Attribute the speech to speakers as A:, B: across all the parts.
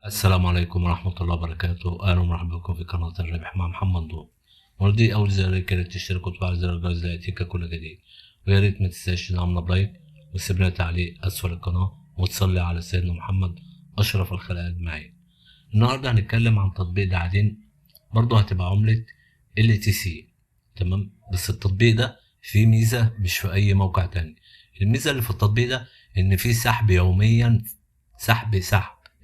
A: السلام عليكم ورحمة الله وبركاته. أهلا ومرحبا بكم في قناة الربح مع محمد ضوء. ولدي أول زر كانت تشترك وتفعل زر الجرس ليأتيك كل جديد، ويا ريت ما تنساش تدعمنا بلايك وتسيب لنا تعليق أسفل القناة وتصلي على سيدنا محمد أشرف الخلق أجمعين. النهاردة هنتكلم عن تطبيق دعادين، برضه هتبقى عملة LTC. تمام، بس التطبيق ده فيه ميزة مش في أي موقع تاني. الميزة اللي في التطبيق ده إن فيه سحب يوميا، سحب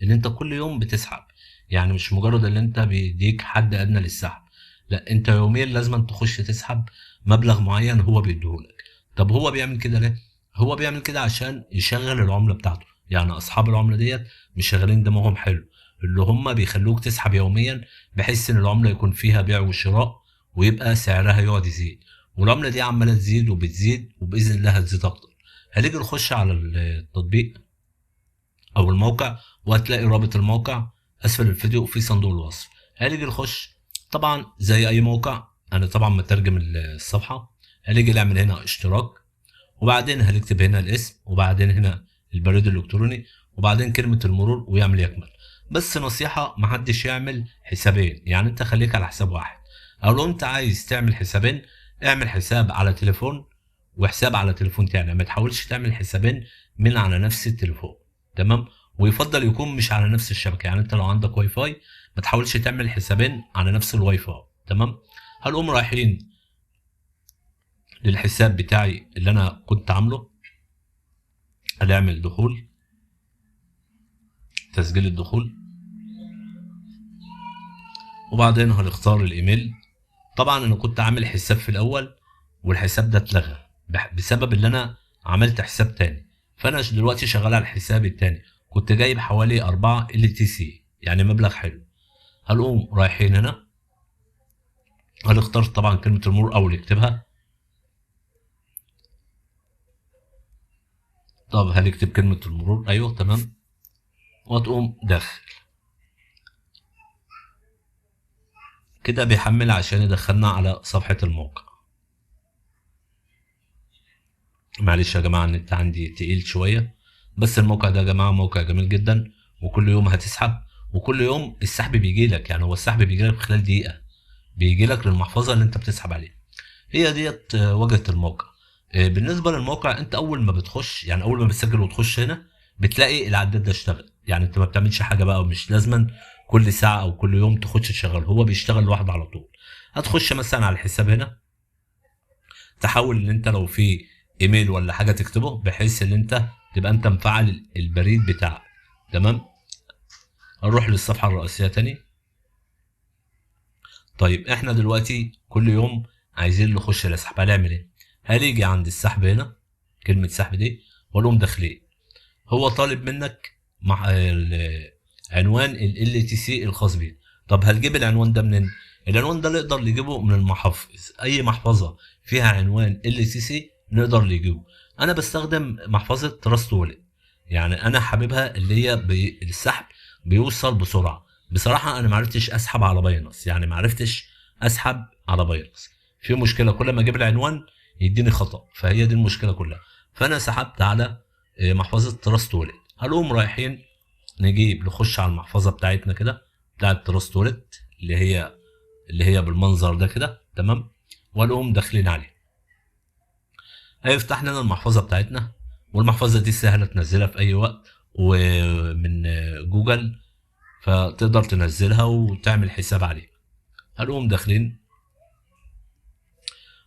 A: اللي انت كل يوم بتسحب. يعني مش مجرد اللي انت بيديك حد ادنى للسحب، لا انت يوميا لازم تخش تسحب مبلغ معين هو بيديهولك. طب هو بيعمل كده ليه؟ هو بيعمل كده عشان يشغل العملة بتاعته. يعني اصحاب العملة ديت مش شغالين دماغهم حلو، اللي هم بيخلوك تسحب يوميا بحيث ان العملة يكون فيها بيع وشراء ويبقى سعرها يقعد يزيد، والعملة دي عمالة تزيد وبتزيد وبإذن الله هتزيد أكتر. هنيجي نخش على التطبيق او الموقع، وهتلاقي رابط الموقع اسفل الفيديو في صندوق الوصف. هنيجي نخش، طبعا زي اي موقع انا طبعا مترجم الصفحه. هنيجي نعمل هنا اشتراك، وبعدين هنكتب هنا الاسم، وبعدين هنا البريد الالكتروني، وبعدين كلمه المرور ويعمل يكمل. بس نصيحه، محدش يعمل حسابين، يعني انت خليك على حساب واحد. او لو انت عايز تعمل حسابين، اعمل حساب على تليفون وحساب على تليفون تاني، ما تحاولش تعمل حسابين من على نفس التليفون. تمام، ويفضل يكون مش على نفس الشبكه. يعني انت لو عندك واي فاي ما تحاولش تعمل حسابين على نفس الواي فاي. تمام، هنقوم رايحين للحساب بتاعي اللي انا كنت عامله، هنعمل دخول، تسجيل الدخول، وبعدين هنختار الايميل. طبعا انا كنت عامل حساب في الاول والحساب ده اتلغى بسبب اللي انا عملت حساب تاني، فانا دلوقتي شغال على الحساب التاني. كنت جايب حوالي 4 LTC، يعني مبلغ حلو. هنقوم رايحين هنا، هنختار طبعا كلمة المرور أول يكتبها. طب هنكتب كلمة المرور، أيوه تمام، وتقوم داخل كده بيحمل عشان يدخلنا على صفحة الموقع. معلش يا جماعة النت عندي تقيل شوية، بس الموقع ده يا جماعة موقع جميل جدا، وكل يوم هتسحب، وكل يوم السحب بيجي لك. يعني هو السحب بيجي لك في خلال دقيقة، بيجي لك للمحفظة اللي انت بتسحب عليها. هي ديت واجهة الموقع. بالنسبة للموقع، انت اول ما بتخش، يعني اول ما بتسجل وتخش هنا بتلاقي العداد ده اشتغل. يعني انت ما بتعملش حاجة بقى، ومش لازما كل ساعة او كل يوم تخش تشغل، هو بيشتغل لوحده على طول. هتخش مثلا على الحساب هنا، تحاول ان انت لو في ايميل ولا حاجة تكتبه بحيث ان انت تبقى انت مفعل البريد بتاعك. تمام، هنروح للصفحة الرئيسية تاني. طيب احنا دلوقتي كل يوم عايزين نخش الاسحب، هنعمل ايه؟ هنيجي عند السحب هنا، كلمة سحب دي، ونقوم داخلين. هو طالب منك مع عنوان ال LTC الخاص بيه. طب هتجيب العنوان ده منين؟ العنوان ده نقدر نجيبه من المحافظ، اي محفظة فيها عنوان LTC نقدر نجيبه. انا بستخدم محفظة تراست وولت، يعني انا حاببها اللي هي السحب بيوصل بسرعة. بصراحة انا معرفتش اسحب على باينانس، يعني معرفتش اسحب على باينانس، في مشكلة كل ما اجيب العنوان يديني خطأ، فهي دي المشكلة كلها. فانا سحبت على محفظة تراست وولت. هنقوم رايحين نجيب نخش على المحفظة بتاعتنا كده، بتاعت تراست وولت، اللي هي بالمنظر ده كده. تمام، ونقوم داخلين عليه، هيفتح لنا المحفظة بتاعتنا. والمحفظة دي سهلة تنزلها في أي وقت ومن جوجل، فتقدر تنزلها وتعمل حساب عليه. هنقوم داخلين،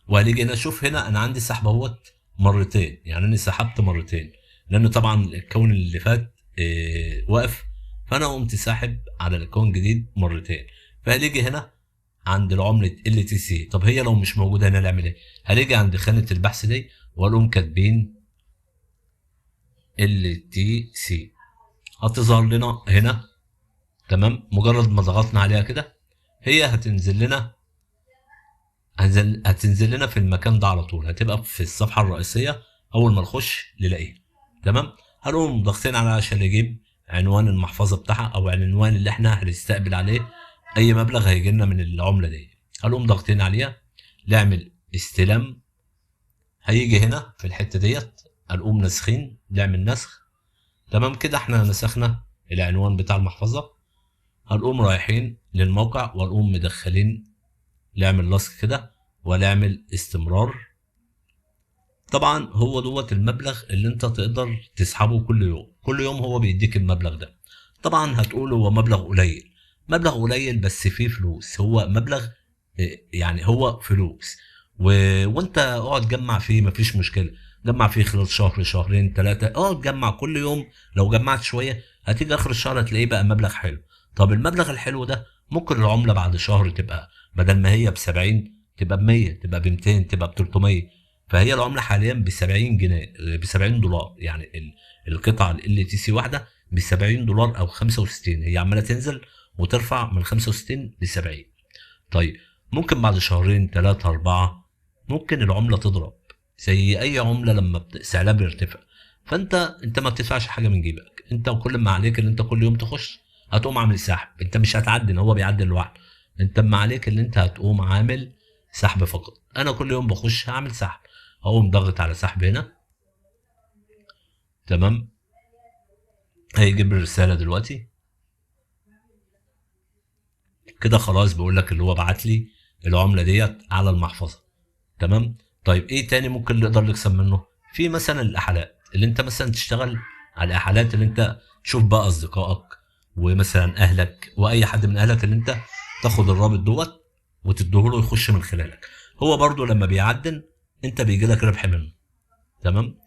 A: وهنيجي هنا. شوف هنا أنا عندي سحب اهوت مرتين، يعني أنا سحبت مرتين لأن طبعا الكون اللي فات واقف، فأنا قمت ساحب على الكون جديد مرتين. فهنيجي هنا عند العملة LTC. طب هي لو مش موجودة هنا نعمل ايه؟ هنيجي عند خانة البحث دي ونقوم كاتبين LTC، هتظهر لنا هنا. تمام، مجرد ما ضغطنا عليها كده هي هتنزل لنا في المكان ده على طول، هتبقى في الصفحة الرئيسية أول ما نخش نلاقيها. تمام، هنقوم ضاغطين عليها عشان نجيب عنوان المحفظة بتاعها أو العنوان اللي احنا هنستقبل عليه أي مبلغ هيجي لنا من العملة دي. هنقوم ضاغطين عليها، نعمل استلام. هيجي هنا في الحتة ديت هنقوم نسخين، نعمل نسخ. تمام كده احنا نسخنا العنوان بتاع المحفظة. هنقوم رايحين للموقع ونقوم مدخلين، نعمل لاسك كده ونعمل استمرار. طبعا هو دوت المبلغ اللي انت تقدر تسحبه كل يوم، كل يوم هو بيديك المبلغ ده. طبعا هتقول هو مبلغ قليل، مبلغ قليل بس فيه فلوس، هو مبلغ يعني هو فلوس وانت اقعد جمع فيه مفيش مشكله، جمع فيه خلال شهر شهرين ثلاثه، اقعد جمع كل يوم. لو جمعت شويه هتيجي اخر الشهر هتلاقيه بقى مبلغ حلو. طب المبلغ الحلو ده ممكن العمله بعد شهر تبقى بدل ما هي ب 70 تبقى ب 100، تبقى ب 200، تبقى ب 300. فهي العمله حاليا ب 70 جنيه، ب 70 دولار، يعني القطعه ال تي سي واحده ب 70 دولار او 65، هي عماله تنزل وترفع من 65 ل 70. طيب ممكن بعد شهرين ثلاثة أربعة ممكن العملة تضرب زي أي عملة لما سعرها بيرتفع. فأنت ما بتدفعش حاجة من جيبك، أنت وكل ما عليك اللي أنت كل يوم تخش هتقوم عامل سحب. أنت مش هتعدل، هو بيعدل لوحده. أنت ما عليك اللي أنت هتقوم عامل سحب فقط. أنا كل يوم بخش هعمل سحب، هقوم ضغط على سحب هنا. تمام، هيجيب الرسالة دلوقتي كده خلاص، بيقول لك اللي هو بعت لي العملة ديت على المحفظة. تمام. طيب ايه تاني ممكن نقدر نكسب منه؟ في مثلا الاحالات، اللي انت مثلا تشتغل على الاحالات، اللي انت تشوف بقى اصدقائك ومثلا اهلك واي حد من اهلك اللي انت تاخد الرابط دوت وتديهوله يخش من خلالك. هو برضو لما بيعدن انت بيجي لك ربح منه. تمام.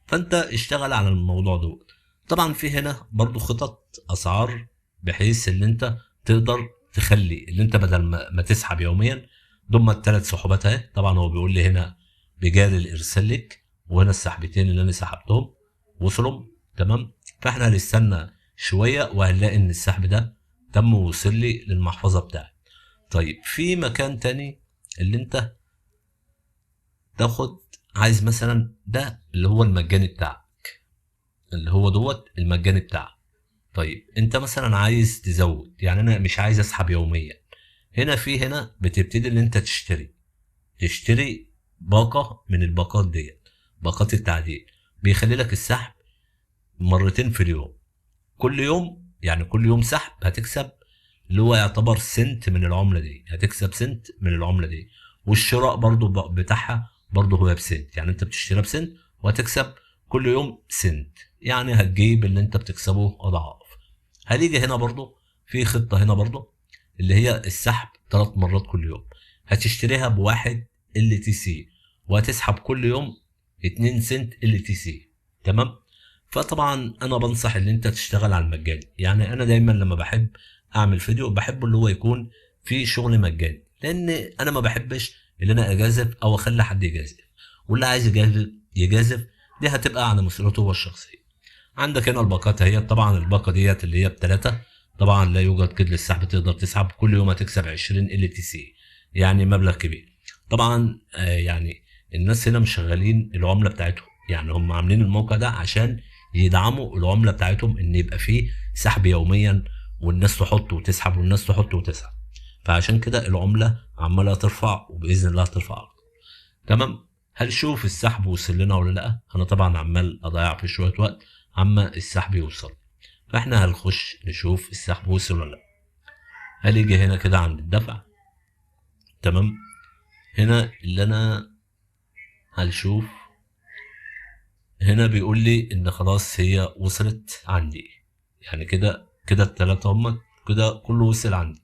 A: فانت اشتغل على الموضوع دوت. طبعا في هنا برضو خطط اسعار بحيث ان انت تقدر تخلي اللي انت بدل ما تسحب يوميا ضم الثلاث سحوبات اهي. طبعا هو بيقول لي هنا بجاري الارسال لك، وهنا السحبتين اللي انا سحبتهم وصلوا. تمام. فاحنا هنستنى شويه وهنلاقي ان السحب ده تم ووصل لي للمحفظه بتاعتي. طيب في مكان تاني اللي انت تاخد، عايز مثلا ده اللي هو المجاني بتاعك، اللي هو دوت المجاني بتاعك. طيب انت مثلا عايز تزود، يعني انا مش عايز اسحب يوميا. هنا بتبتدي ان انت تشتري باقة من الباقات ديت، باقات التعديل. بيخلي لك السحب مرتين في اليوم، كل يوم يعني كل يوم سحب هتكسب اللي هو يعتبر سنت من العملة دي، هتكسب سنت من العملة دي. والشراء برضو بتاعها برضو هو بسنت، يعني انت بتشتريها بسنت وهتكسب كل يوم سنت، يعني هتجيب اللي انت بتكسبه اضعاف. هنيجي هنا برضو في خطة هنا برضو اللي هي السحب 3 مرات كل يوم. هتشتريها بواحد ال تي سي وهتسحب كل يوم 2 سنت ال تي سي. تمام. فطبعا انا بنصح ان انت تشتغل على المجاني، يعني انا دايما لما بحب اعمل فيديو بحب اللي هو يكون في شغل مجاني، لان انا ما بحبش ان انا اجازف او اخلي حد يجازف، واللي عايز يجازف دي هتبقى على مسؤوليته هو الشخصيه. عندك هنا الباقات اهي. طبعا الباقه ديت اللي هي بتلاتة، طبعا لا يوجد كده للسحب، تقدر تسحب كل يوم هتكسب 20 ال تي سي، يعني مبلغ كبير. طبعا يعني الناس هنا مشغلين العمله بتاعتهم، يعني هم عاملين الموقع ده عشان يدعموا العمله بتاعتهم ان يبقى فيه سحب يوميا، والناس تحط وتسحب والناس تحط وتسحب. فعشان كده العمله عماله ترفع وباذن الله هترفع اكتر. تمام. هل شوف السحب وصل لنا ولا لا؟ انا طبعا عمال اضيع في شويه وقت اما السحب يوصل. فاحنا هنخش نشوف السحب وصل ولا لا. هنيجي هنا كده عند الدفع. تمام. هنا اللي انا هنشوف هنا بيقول لي ان خلاص هي وصلت عندي، يعني كده التلاتة هم كده كله وصل عندي.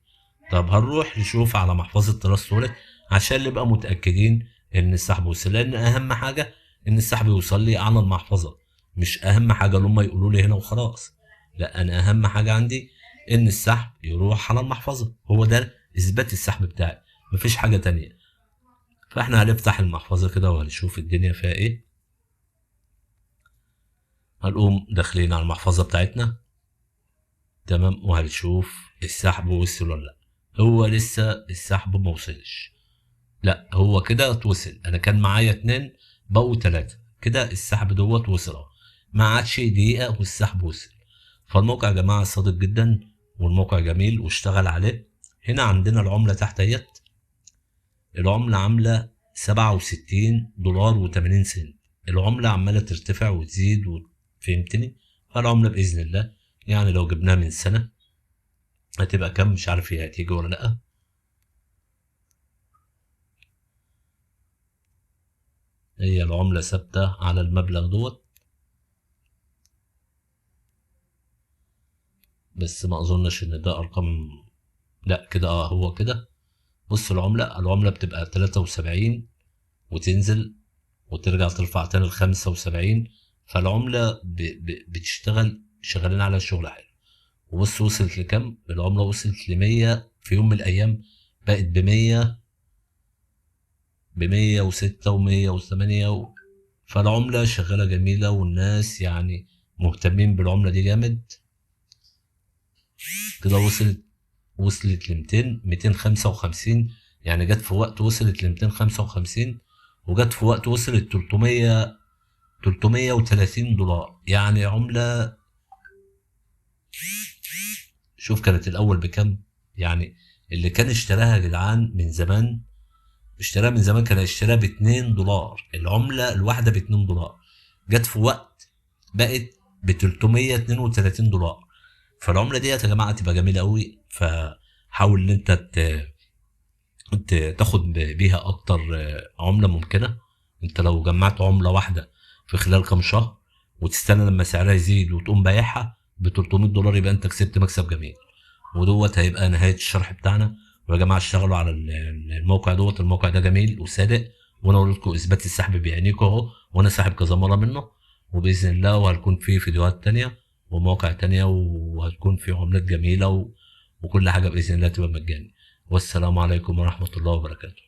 A: طب هنروح نشوف على محفظة تراست وولت عشان نبقى متأكدين ان السحب وصل، لان اهم حاجة ان السحب يوصل لي على المحفظة، مش اهم حاجة اللي هم يقولوا لي هنا وخلاص. لا، انا اهم حاجة عندي ان السحب يروح على المحفظة، هو ده اثبات السحب بتاعي، مفيش حاجة تانية. فاحنا هنفتح المحفظة كده وهنشوف الدنيا فيها ايه. هنقوم داخلين على المحفظة بتاعتنا. تمام. وهنشوف السحب وصل ولا لا. هو لسه السحب ما وصلش، لا هو كده اتوصل. انا كان معايا 2 بقوا 3، كده السحب دوت وصل اهو، ما عادش دقيقة والسحب وصل. فالموقع يا جماعة صادق جدا والموقع جميل واشتغل عليه. هنا عندنا العملة تحت اهيت، العملة عاملة 67 دولار و80 سنت. العملة عمالة ترتفع وتزيد فهمتني؟ فالعملة بإذن الله يعني لو جبناها من سنة هتبقى كام مش عارف هي هتيجي ولا لأ. هي العملة ثابتة على المبلغ دوت، بس ما اظنش ان ده ارقام. لا كده هو كده. بص العملة بتبقى 73 وتنزل وترجع ترفع تاني ل75. فالعملة بتشتغل، شغالين على شغل حلو. وبص وصلت لكام العملة؟ وصلت ل100 في يوم من الأيام، بقت ب106 و108 فالعملة شغالة جميلة، والناس يعني مهتمين بالعملة دي جامد. كده وصلت ل 255. يعني جت في وقت وصلت ل 255، وجت في وقت وصلت 330 دولار. يعني عملة، شوف كانت الأول بكام. يعني اللي كان اشتراها يا جدعان من زمان، كان اشتراها ب2 دولار، العملة الواحدة ب2 دولار. جت في وقت بقت ب332 دولار. فالعملة دي يا جماعة تبقى جميلة قوي. فحاول ان انت تاخد بيها اكتر عملة ممكنة. انت لو جمعت عملة واحدة في خلال كام شهر، وتستنى لما سعرها يزيد وتقوم بايعها ب300 دولار، يبقى انت كسبت مكسب جميل. ودوت هيبقى نهاية الشرح بتاعنا. ويا جماعة اشتغلوا على الموقع دوت. الموقع ده جميل وصادق، وانا اقول لكم اثبات السحب بعينيكم اهو، وانا ساحب كذا مرة منه. وبإذن الله وهتكون في فيديوهات تانية ومواقع تانية، وهتكون في عملات جميلة وكل حاجة بإذن الله تبقى مجاني. والسلام عليكم ورحمة الله وبركاته.